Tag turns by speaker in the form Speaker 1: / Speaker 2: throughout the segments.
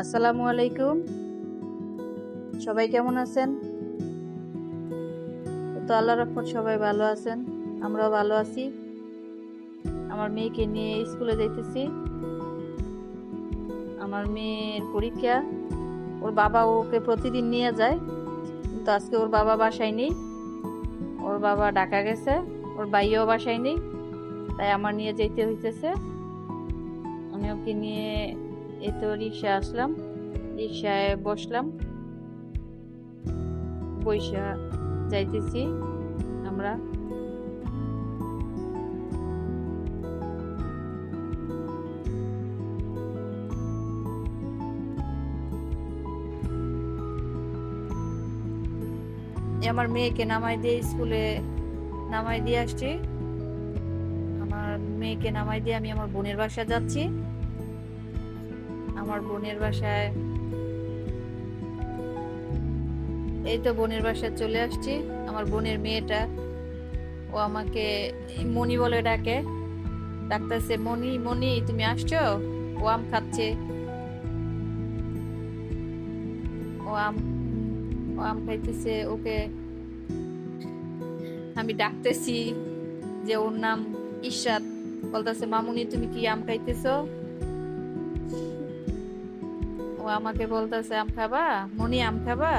Speaker 1: আসসালামু আলাইকুম। সবাই কেমন আছেন? তো আল্লাহর রহমত সবাই ভালো আছেন, আমরাও ভালো আছি। আমার মেয়েকে নিয়ে স্কুলে যাইতেছি। আমার মেয়ের পরীক্ষা। ওর বাবা ওকে প্রতিদিন নিয়ে যায়, কিন্তু আজকে ওর বাবা বাসায় নেই। ওর বাবা ঢাকা গেছে, ওর ভাইও বাসায় নেই, তাই আমার নিয়ে যেতে হইতেছে। আমি ওকে নিয়ে এই তো রিক্সা আসলাম, রিক্সায় বসলাম, বইসা যাইতেছি আমরা। আমার মেয়েকে নামাই দিয়ে আসছি। আমার মেয়েকে নামাই দিয়ে আমি আমার বোনের বাসা যাচ্ছি। আমার বোনের বাসায় এই তো বোনের বাসায় চলে আসছি। আমার বোনের মেয়েটা, ও আমাকে মনি বলে ডাকে, ডাকতেছে, মনি মনি তুমি আসছো। ও আম খাচ্ছে, ও আম ও আম খাইতেছে। ওকে আমি ডাকতেছি যে ওর নাম ইশরাত, বলতেছে মামুনি তুমি কি আম খাইতেছো। ও আমাকে বলতেছে আম খাবা মনি, আম খাবা।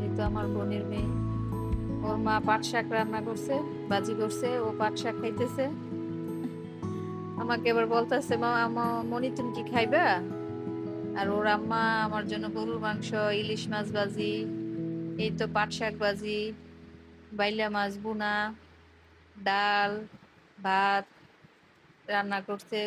Speaker 1: এই তো আমার বোনের মেয়ে, ওর মা পাট শাক রান্না করছে, ভাজি করছে, ও পাট শাক খাইতেছে। আমাকে এবার বলতেছে মনি তুমি কি খাইবা। আর ওর আম্মা আমার জন্য গরুর মাংস, ইলিশ মাছ ভাজি, এই তো পাট শাক ভাজি, বাইলা মাছ ভুনা, ডাল, ভাত রান্না করছে।